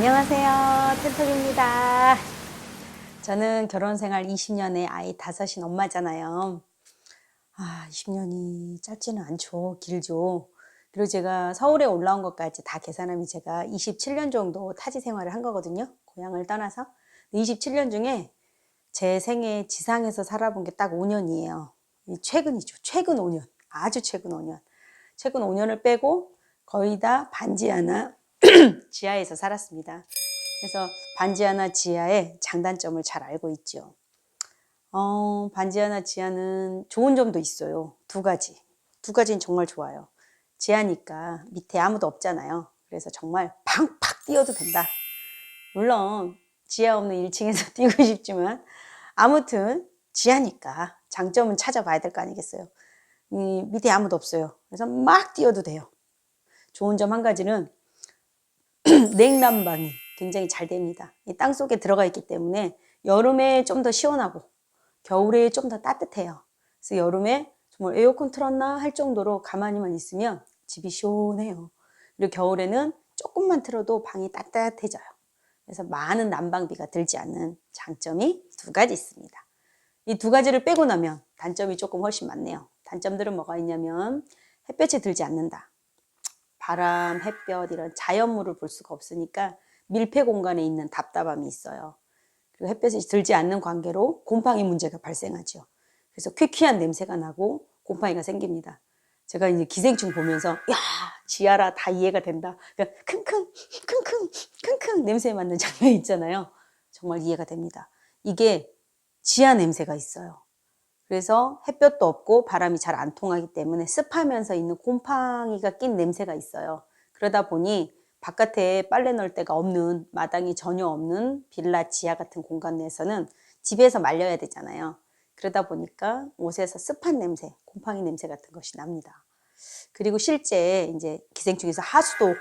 안녕하세요. 텐톡입니다. 저는 결혼 생활 20년에 아이 5인 엄마잖아요. 20년이 짧지는 않죠. 길죠. 그리고 제가 서울에 올라온 것까지 다 계산하면 제가 27년 정도 타지 생활을 한 거거든요. 고향을 떠나서. 27년 중에 제 생애 지상에서 살아본 게 딱 5년이에요. 최근이죠. 최근 5년. 아주 최근 5년. 최근 5년을 빼고 거의 다 반지 하나 지하에서 살았습니다. 그래서 반지 하나 지하의 장단점을 잘 알고 있죠. 반지 하나 지하는 좋은 점도 있어요. 두 가지. 두 가지는 정말 좋아요. 지하니까 밑에 아무도 없잖아요. 그래서 정말 팡팍 뛰어도 된다. 물론 지하 없는 1층에서 뛰고 싶지만 아무튼 지하니까 장점은 찾아봐야 될 거 아니겠어요. 밑에 아무도 없어요. 그래서 막 뛰어도 돼요. 좋은 점 한 가지는 냉난방이 굉장히 잘 됩니다. 이 땅속에 들어가 있기 때문에 여름에 좀 더 시원하고 겨울에 좀 더 따뜻해요. 그래서 여름에 정말 에어컨 틀었나 할 정도로 가만히만 있으면 집이 시원해요. 그리고 겨울에는 조금만 틀어도 방이 따뜻해져요. 그래서 많은 난방비가 들지 않는 장점이 두 가지 있습니다. 이 두 가지를 빼고 나면 단점이 조금 훨씬 많네요. 단점들은 뭐가 있냐면 햇볕이 들지 않는다. 바람, 햇볕 이런 자연물을 볼 수가 없으니까 밀폐 공간에 있는 답답함이 있어요. 그리고 햇볕이 들지 않는 관계로 곰팡이 문제가 발생하죠. 그래서 퀴퀴한 냄새가 나고 곰팡이가 생깁니다. 제가 이제 기생충 보면서 야 지아라 다 이해가 된다. 그러니까 킁킁 킁킁 킁킁 냄새 맡는 장면이 있잖아요. 정말 이해가 됩니다. 이게 지하 냄새가 있어요. 그래서 햇볕도 없고 바람이 잘 안 통하기 때문에 습하면서 있는 곰팡이가 낀 냄새가 있어요. 그러다 보니 바깥에 빨래 넣을 데가 없는, 마당이 전혀 없는 빌라 지하 같은 공간 내에서는 집에서 말려야 되잖아요. 그러다 보니까 옷에서 습한 냄새, 곰팡이 냄새 같은 것이 납니다. 그리고 실제 이제 기생충에서 하수도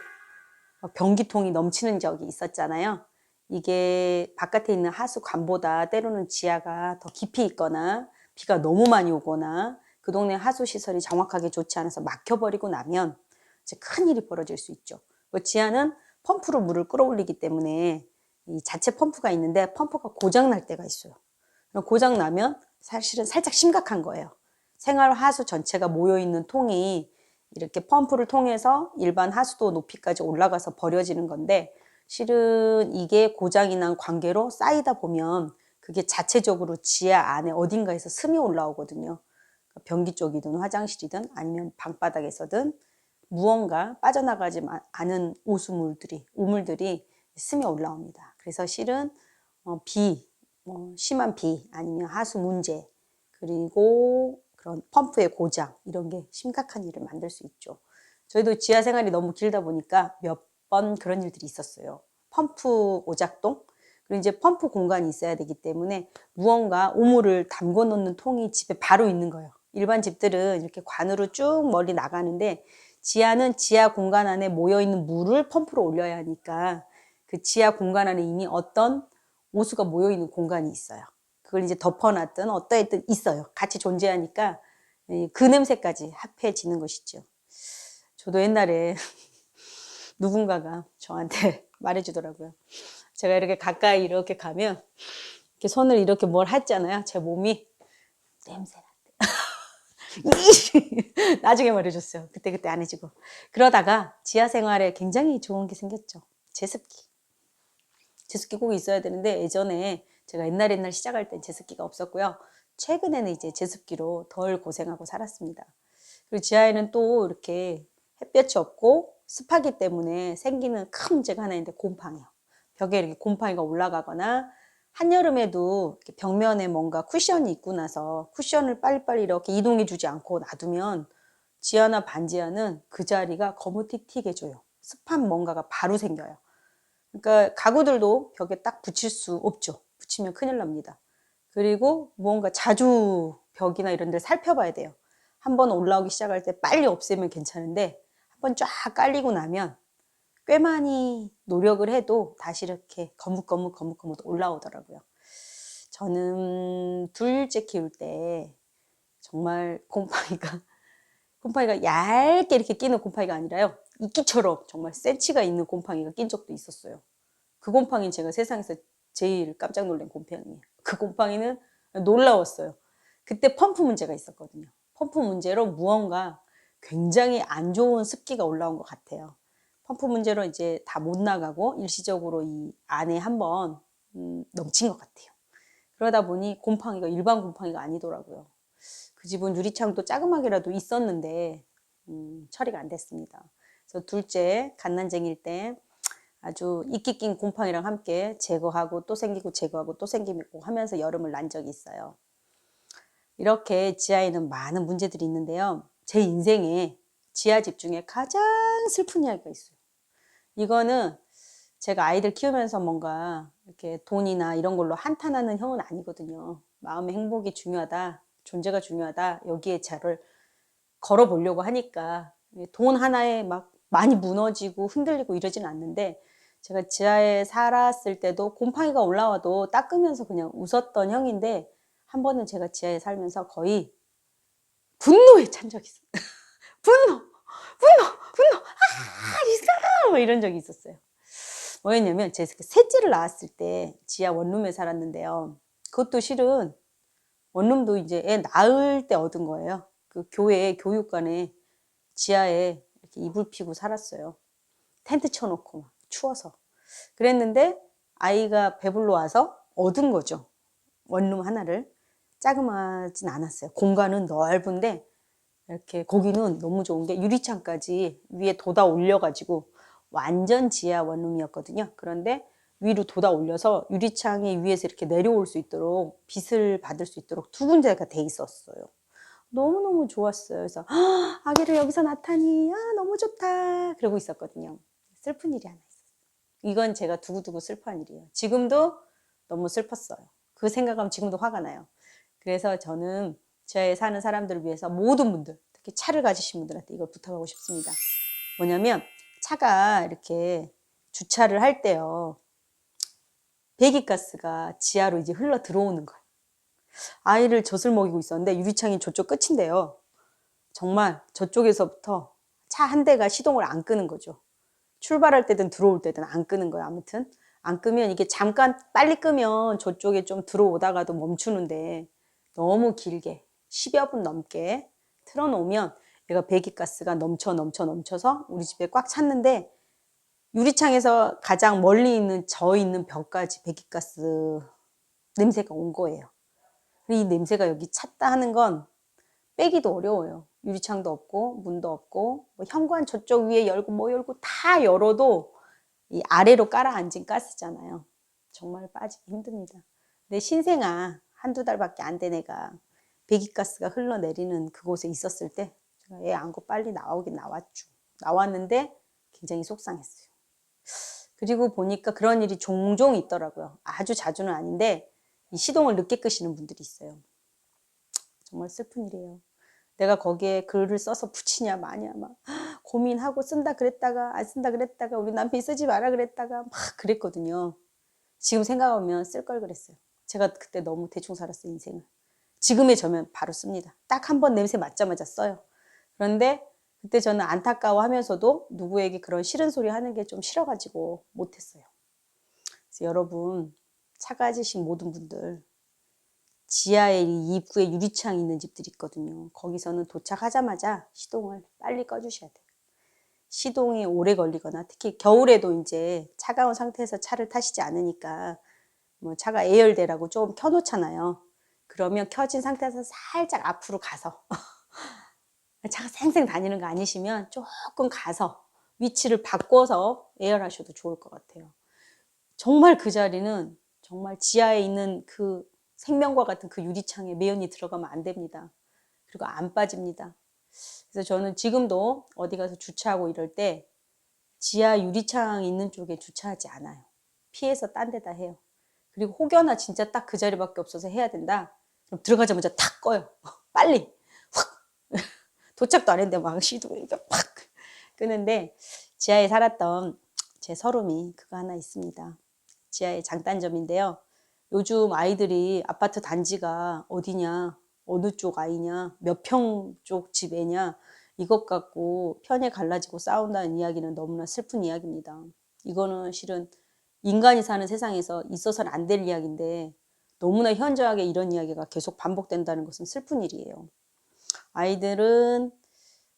변기통이 넘치는 적이 있었잖아요. 이게 바깥에 있는 하수관보다 때로는 지하가 더 깊이 있거나 비가 너무 많이 오거나 그 동네 하수시설이 정확하게 좋지 않아서 막혀버리고 나면 이제 큰일이 벌어질 수 있죠. 지하는 펌프로 물을 끌어올리기 때문에 이 자체 펌프가 있는데 펌프가 고장날 때가 있어요. 고장나면 사실은 살짝 심각한 거예요. 생활 하수 전체가 모여있는 통이 이렇게 펌프를 통해서 일반 하수도 높이까지 올라가서 버려지는 건데 실은 이게 고장이 난 관계로 쌓이다 보면 그게 자체적으로 지하 안에 어딘가에서 슴이 올라오거든요. 변기 쪽이든 화장실이든 아니면 방바닥에서든 무언가 빠져나가지 않은 오물들이 슴이 올라옵니다. 그래서 실은 심한 비 아니면 하수 문제 그리고 그런 펌프의 고장 이런 게 심각한 일을 만들 수 있죠. 저희도 지하 생활이 너무 길다 보니까 몇 번 그런 일들이 있었어요. 펌프 오작동 그리고 이제 펌프 공간이 있어야 되기 때문에 무언가 오물을 담궈 놓는 통이 집에 바로 있는 거예요. 일반 집들은 이렇게 관으로 쭉 멀리 나가는데 지하는 지하 공간 안에 모여있는 물을 펌프로 올려야 하니까 그 지하 공간 안에 이미 어떤 오수가 모여있는 공간이 있어요. 그걸 이제 덮어놨든 어떠했든 있어요. 같이 존재하니까 그 냄새까지 합해지는 것이죠. 저도 옛날에 누군가가 저한테 말해주더라고요. 제가 이렇게 가까이 이렇게 가면 이렇게 손을 이렇게 뭘 했잖아요. 제 몸이 냄새 난대. 나중에 말해줬어요. 그때 안 해주고. 그러다가 지하 생활에 굉장히 좋은 게 생겼죠. 제습기. 제습기 꼭 있어야 되는데 예전에 제가 옛날 시작할 땐 제습기가 없었고요. 최근에는 이제 제습기로 덜 고생하고 살았습니다. 그리고 지하에는 또 이렇게 햇볕이 없고 습하기 때문에 생기는 큰 문제가 하나 있는데 곰팡이요. 벽에 이렇게 곰팡이가 올라가거나 한여름에도 이렇게 벽면에 뭔가 쿠션이 있고 나서 쿠션을 빨리빨리 이렇게 이동해 주지 않고 놔두면 지하나 반지하는 그 자리가 거무튀튀해져요. 습한 뭔가가 바로 생겨요. 그러니까 가구들도 벽에 딱 붙일 수 없죠. 붙이면 큰일 납니다. 그리고 무언가 자주 벽이나 이런 데를 살펴봐야 돼요. 한번 올라오기 시작할 때 빨리 없애면 괜찮은데 한번 쫙 깔리고 나면 꽤 많이 노력을 해도 다시 이렇게 거뭇거뭇 올라오더라고요. 저는 둘째 키울 때 정말 곰팡이가 얇게 이렇게 끼는 곰팡이가 아니라요. 이끼처럼 정말 센치가 있는 곰팡이가 낀 적도 있었어요. 그 곰팡이는 제가 세상에서 제일 깜짝 놀란 곰팡이에요. 그 곰팡이는 놀라웠어요. 그때 펌프 문제가 있었거든요. 펌프 문제로 무언가 굉장히 안 좋은 습기가 올라온 것 같아요. 펌프 문제로 이제 다 못 나가고 일시적으로 이 안에 한번 넘친 것 같아요. 그러다 보니 곰팡이가 일반 곰팡이가 아니더라고요. 그 집은 유리창도 자그마게라도 있었는데 처리가 안 됐습니다. 그래서 둘째 갓난쟁이일 때 아주 이끼 낀 곰팡이랑 함께 제거하고 또 생기고 제거하고 또 생기고 하면서 여름을 난 적이 있어요. 이렇게 지하에는 많은 문제들이 있는데요. 제 인생에 지하집 중에 가장 슬픈 이야기가 있어요. 이거는 제가 아이들 키우면서 뭔가 이렇게 돈이나 이런 걸로 한탄하는 형은 아니거든요. 마음의 행복이 중요하다, 존재가 중요하다, 여기에 저를 걸어보려고 하니까 돈 하나에 막 많이 무너지고 흔들리고 이러진 않는데, 제가 지하에 살았을 때도 곰팡이가 올라와도 닦으면서 그냥 웃었던 형인데, 한 번은 제가 지하에 살면서 거의 분노에 찬 적이 있어요. 분노, 이상하! 뭐 이런 적이 있었어요. 뭐였냐면, 제가 셋째를 낳았을 때 지하 원룸에 살았는데요. 그것도 실은 원룸도 이제 애 낳을 때 얻은 거예요. 그 교회 교육관에 지하에 이렇게 이불 피고 살았어요. 텐트 쳐놓고 막 추워서. 그랬는데 아이가 배불러 와서 얻은 거죠. 원룸 하나를. 자그마진 않았어요. 공간은 넓은데 이렇게 거기는 너무 좋은 게 유리창까지 위에 돋아 올려가지고 완전 지하 원룸이었거든요. 그런데 위로 돋아 올려서 유리창이 위에서 이렇게 내려올 수 있도록 빛을 받을 수 있도록 두 군데가 돼 있었어요. 너무너무 좋았어요. 그래서 아기를 여기서 낳다니 너무 좋다 그러고 있었거든요. 슬픈 일이 하나 있었어요. 이건 제가 두고두고 슬퍼한 일이에요. 지금도 너무 슬펐어요. 그 생각하면 지금도 화가 나요. 그래서 저는 지하에 사는 사람들을 위해서 모든 분들, 특히 차를 가지신 분들한테 이걸 부탁하고 싶습니다. 뭐냐면 차가 이렇게 주차를 할 때요, 배기가스가 지하로 이제 흘러 들어오는 거예요. 아이를 젖을 먹이고 있었는데 유리창이 저쪽 끝인데요. 정말 저쪽에서부터 차 한 대가 시동을 안 끄는 거죠. 출발할 때든 들어올 때든 안 끄는 거예요. 아무튼 안 끄면 이게 잠깐 빨리 끄면 저쪽에 좀 들어오다가도 멈추는데, 너무 길게 10여 분 넘게 틀어놓으면 얘가 배기가스가 넘쳐서 우리 집에 꽉 찼는데, 유리창에서 가장 멀리 있는 저 있는 벽까지 배기가스 냄새가 온 거예요. 이 냄새가 여기 찼다 하는 건 빼기도 어려워요. 유리창도 없고 문도 없고 뭐 현관 저쪽 위에 열고 뭐 열고 다 열어도 이 아래로 깔아앉은 가스잖아요. 정말 빠지기 힘듭니다. 내 신생아 한두 달밖에 안 된 애가 배기가스가 흘러내리는 그곳에 있었을 때 제가 애 안고 빨리 나오긴 나왔죠. 나왔는데 굉장히 속상했어요. 그리고 보니까 그런 일이 종종 있더라고요. 아주 자주는 아닌데 이 시동을 늦게 끄시는 분들이 있어요. 정말 슬픈 일이에요. 내가 거기에 글을 써서 붙이냐 마냐 막 고민하고 쓴다 그랬다가 안 쓴다 그랬다가 우리 남편이 쓰지 마라 그랬다가 막 그랬거든요. 지금 생각하면 쓸 걸 그랬어요. 제가 그때 너무 대충 살았어요, 인생을. 지금의 저면 바로 씁니다. 딱 한 번 냄새 맡자마자 써요. 그런데 그때 저는 안타까워하면서도 누구에게 그런 싫은 소리 하는 게 좀 싫어가지고 못했어요. 그래서 여러분, 차 가지신 모든 분들, 지하에 입구에 유리창이 있는 집들이 있거든요. 거기서는 도착하자마자 시동을 빨리 꺼주셔야 돼요. 시동이 오래 걸리거나 특히 겨울에도 이제 차가운 상태에서 차를 타시지 않으니까 뭐 차가 예열대라고 좀 켜놓잖아요. 그러면 켜진 상태에서 살짝 앞으로 가서 차가 쌩쌩 다니는 거 아니시면 조금 가서 위치를 바꿔서 예열하셔도 좋을 것 같아요. 정말 그 자리는 정말 지하에 있는 그 생명과 같은 그 유리창에 매연이 들어가면 안 됩니다. 그리고 안 빠집니다. 그래서 저는 지금도 어디 가서 주차하고 이럴 때 지하 유리창 있는 쪽에 주차하지 않아요. 피해서 딴 데다 해요. 그리고 혹여나 진짜 딱 그 자리밖에 없어서 해야 된다, 그럼 들어가자마자 탁 꺼요. 빨리 확 도착도 안 했는데 막 시동을 이렇게 팍 끄는데, 지하에 살았던 제 서름이 그거 하나 있습니다. 지하의 장단점인데요. 요즘 아이들이 아파트 단지가 어디냐, 어느 쪽 아이냐, 몇 평 쪽 집 애냐, 이것 갖고 편에 갈라지고 싸운다는 이야기는 너무나 슬픈 이야기입니다. 이거는 실은 인간이 사는 세상에서 있어서는 안 될 이야기인데 너무나 현저하게 이런 이야기가 계속 반복된다는 것은 슬픈 일이에요. 아이들은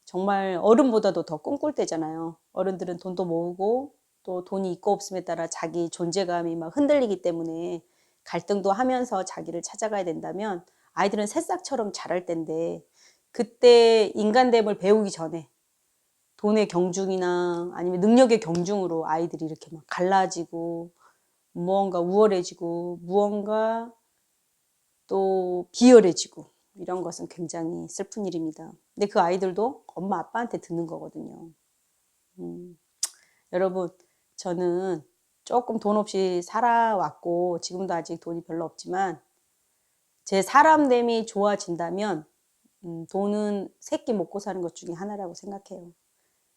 정말 어른보다도 더 꿈꿀 때잖아요. 어른들은 돈도 모으고 또 돈이 있고 없음에 따라 자기 존재감이 막 흔들리기 때문에 갈등도 하면서 자기를 찾아가야 된다면 아이들은 새싹처럼 자랄 때인데 그때 인간됨을 배우기 전에 돈의 경중이나 아니면 능력의 경중으로 아이들이 이렇게 막 갈라지고 무언가 우월해지고 무언가 또 비열해지고 이런 것은 굉장히 슬픈 일입니다. 근데 그 아이들도 엄마 아빠한테 듣는 거거든요. 여러분, 저는 조금 돈 없이 살아왔고 지금도 아직 돈이 별로 없지만 제 사람됨이 좋아진다면 돈은 세끼 먹고 사는 것 중에 하나라고 생각해요.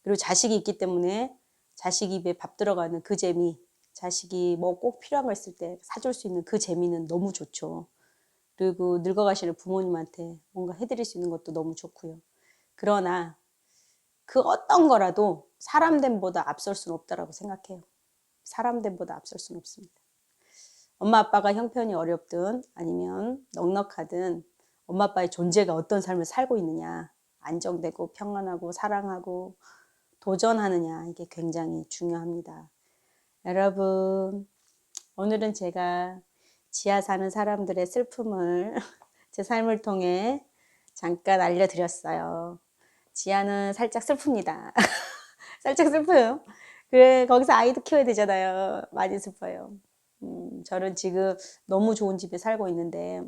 그리고 자식이 있기 때문에 자식 입에 밥 들어가는 그 재미, 자식이 뭐 꼭 필요한 거 있을 때 사줄 수 있는 그 재미는 너무 좋죠. 그리고 늙어가시는 부모님한테 뭔가 해드릴 수 있는 것도 너무 좋고요. 그러나 그 어떤 거라도 사람됨보다 앞설 수는 없다라고 생각해요. 사람됨보다 앞설 수는 없습니다. 엄마 아빠가 형편이 어렵든 아니면 넉넉하든 엄마 아빠의 존재가 어떤 삶을 살고 있느냐, 안정되고 평안하고 사랑하고 도전하느냐, 이게 굉장히 중요합니다. 여러분, 오늘은 제가 지하 사는 사람들의 슬픔을 제 삶을 통해 잠깐 알려드렸어요. 지하는 살짝 슬픕니다. 살짝 슬퍼요. 그래, 거기서 아이도 키워야 되잖아요. 많이 슬퍼요. 저는 지금 너무 좋은 집에 살고 있는데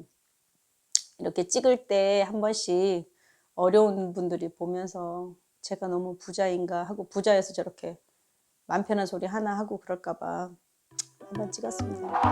이렇게 찍을 때 한 번씩 어려운 분들이 보면서 제가 너무 부자인가 하고 부자여서 저렇게 맘 편한 소리 하나 하고 그럴까 봐 한번 찍었습니다.